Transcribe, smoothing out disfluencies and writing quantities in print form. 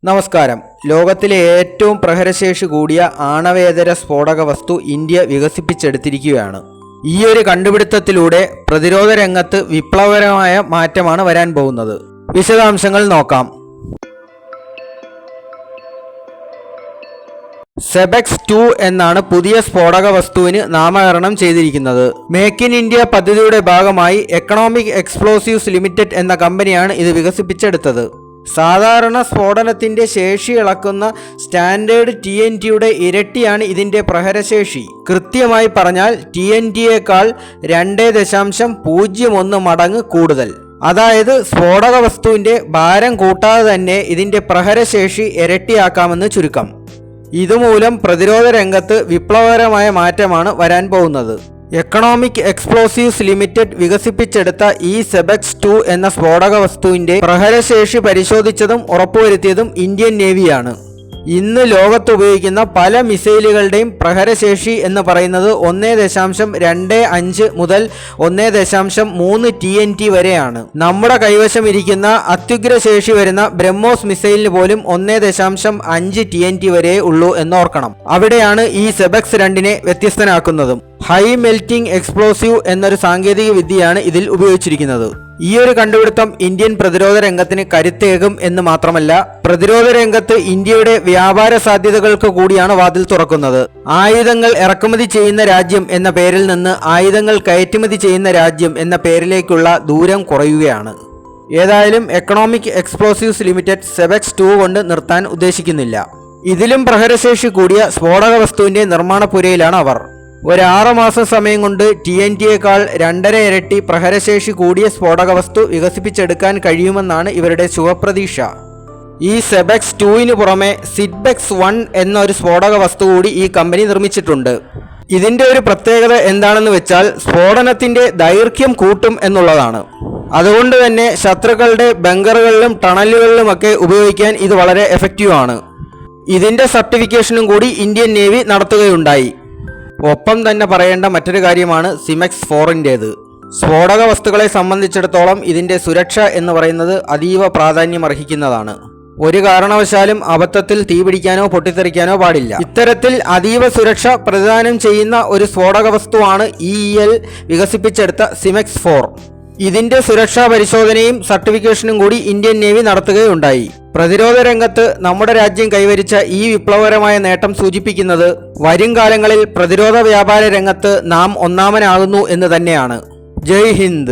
നമസ്കാരം. ലോകത്തിലെ ഏറ്റവും പ്രഹരശേഷി കൂടിയ ആണവേതര സ്ഫോടക വസ്തു ഇന്ത്യ വികസിപ്പിച്ചെടുത്തിരിക്കുകയാണ്. ഈയൊരു കണ്ടുപിടുത്തത്തിലൂടെ പ്രതിരോധ രംഗത്ത് വിപ്ലവകരമായ മാറ്റമാണ് വരാൻ പോകുന്നത്. വിശദാംശങ്ങൾ നോക്കാം. സെബെക്സ് 2 എന്നാണ് പുതിയ സ്ഫോടക വസ്തുവിന് നാമകരണം ചെയ്തിരിക്കുന്നത്. മേക്ക് ഇൻ ഇന്ത്യ പദ്ധതിയുടെ ഭാഗമായി എക്കണോമിക് എക്സ്പ്ലോസീവ്സ് ലിമിറ്റഡ് എന്ന കമ്പനിയാണ് ഇത് വികസിപ്പിച്ചെടുത്തത്. സാധാരണ സ്ഫോടനത്തിന്റെ ശേഷി ഇളക്കുന്ന സ്റ്റാൻഡേർഡ് TNTയുടെ ഇരട്ടിയാണ് ഇതിന്റെ പ്രഹരശേഷി. കൃത്യമായി പറഞ്ഞാൽ TNTയേക്കാൾ 2.01 മടങ്ങ് കൂടുതൽ. അതായത് സ്ഫോടക വസ്തുവിന്റെ ഭാരം കൂട്ടാതെ തന്നെ ഇതിന്റെ പ്രഹരശേഷി ഇരട്ടിയാക്കാമെന്ന് ചുരുക്കം. ഇതുമൂലം പ്രതിരോധ രംഗത്ത് വിപ്ലവകരമായ മാറ്റമാണ് വരാൻ പോകുന്നത്. എക്കണോമിക് എക്സ്പ്ലോസീവ്സ് ലിമിറ്റഡ് വികസിപ്പിച്ചെടുത്ത ഈ സെബെക്സ് 2 എന്ന സ്ഫോടക വസ്തുവിന്റെ പ്രഹരശേഷി പരിശോധിച്ചതും ഉറപ്പുവരുത്തിയതും ഇന്ത്യൻ നേവിയാണ്. ഇന്ന് ലോകത്ത് ഉപയോഗിക്കുന്ന പല മിസൈലുകളുടെയും പ്രഹരശേഷി എന്ന് പറയുന്നത് 1.25 മുതൽ 1.3 TNT വരെയാണ്. നമ്മുടെ കൈവശം ഇരിക്കുന്ന അത്യുഗ്ര ശേഷി വരുന്ന ബ്രഹ്മോസ് മിസൈലിന് പോലും 1.5 TNT വരെ ഉള്ളൂ എന്നോർക്കണം. അവിടെയാണ് ഈ സെബെക്സ് 2നെ വ്യത്യസ്തനാക്കുന്നതും. ഹൈ മെൽറ്റിംഗ് എക്സ്പ്ലോസീവ് എന്നൊരു സാങ്കേതിക വിദ്യയാണ് ഇതിൽ ഉപയോഗിച്ചിരിക്കുന്നത്. ഈയൊരു കണ്ടുപിടുത്തം ഇന്ത്യൻ പ്രതിരോധ രംഗത്തിന് കരുത്തേകും എന്ന് മാത്രമല്ല, പ്രതിരോധ രംഗത്ത് ഇന്ത്യയുടെ വ്യാപാര സാധ്യതകൾക്ക് കൂടിയാണ് വാതിൽ തുറക്കുന്നത്. ആയുധങ്ങൾ ഇറക്കുമതി ചെയ്യുന്ന രാജ്യം എന്ന പേരിൽ നിന്ന് ആയുധങ്ങൾ കയറ്റുമതി ചെയ്യുന്ന രാജ്യം എന്ന പേരിലേക്കുള്ള ദൂരം കുറയുകയാണ്. ഏതായാലും എക്കണോമിക് എക്സ്പ്ലോസീവ്സ് ലിമിറ്റഡ് സെബെക്സ് 2 കൊണ്ട് നിർത്താൻ ഉദ്ദേശിക്കുന്നില്ല. ഇതിലും പ്രഹരശേഷി കൂടിയ സ്ഫോടക വസ്തുവിന്റെ നിർമ്മാണപുരയിലാണ് അവർ. ഒരു 6 മാസം സമയം കൊണ്ട് TNTയേക്കാൾ 2.5 ഇരട്ടി പ്രഹരശേഷി കൂടിയ സ്ഫോടക വസ്തു വികസിപ്പിച്ചെടുക്കാൻ കഴിയുമെന്നാണ് ഇവരുടെ ശുഭപ്രതീക്ഷ. ഈ സെബെക്സ് 2ന് പുറമെ സിഡ്ബെക്സ് 1 എന്നൊരു സ്ഫോടക വസ്തു കൂടി ഈ കമ്പനി നിർമ്മിച്ചിട്ടുണ്ട്. ഇതിന്റെ ഒരു പ്രത്യേകത എന്താണെന്ന് വെച്ചാൽ സ്ഫോടനത്തിന്റെ ദൈർഘ്യം കൂട്ടും എന്നുള്ളതാണ്. അതുകൊണ്ട് തന്നെ ശത്രുക്കളുടെ ബങ്കറുകളിലും ടണലുകളിലുമൊക്കെ ഉപയോഗിക്കാൻ ഇത് വളരെ എഫക്റ്റീവ് ആണ്. ഇതിന്റെ സർട്ടിഫിക്കേഷനും കൂടി ഇന്ത്യൻ നേവി നടത്തുകയുണ്ടായി. ഒപ്പം തന്നെ പറയേണ്ട മറ്റൊരു കാര്യമാണ് സിമെക്സ് 4ൻ്റേത്. സ്ഫോടക വസ്തുക്കളെ സംബന്ധിച്ചിടത്തോളം ഇതിന്റെ സുരക്ഷ എന്ന് പറയുന്നത് അതീവ പ്രാധാന്യം അർഹിക്കുന്നതാണ്. ഒരു കാരണവശാലും അബദ്ധത്തിൽ തീപിടിക്കാനോ പൊട്ടിത്തെറിക്കാനോ പാടില്ല. ഇത്തരത്തിൽ അതീവ സുരക്ഷ പ്രദാനം ചെയ്യുന്ന ഒരു സ്ഫോടക വസ്തുവാണ് EEL വികസിപ്പിച്ചെടുത്ത സിമെക്സ് 4. ഇതിന്റെ സുരക്ഷാ പരിശോധനയും സർട്ടിഫിക്കേഷനും കൂടി ഇന്ത്യൻ നേവി നടത്തുകയുണ്ടായി. പ്രതിരോധ രംഗത്ത് നമ്മുടെ രാജ്യം കൈവരിച്ച ഈ വിപ്ലവകരമായ നേട്ടം സൂചിപ്പിക്കുന്നത് വരും കാലങ്ങളിൽ പ്രതിരോധ വ്യാപാര രംഗത്ത് നാം ഒന്നാമനാകുന്നു എന്ന് തന്നെയാണ്. ജയ് ഹിന്ദ്.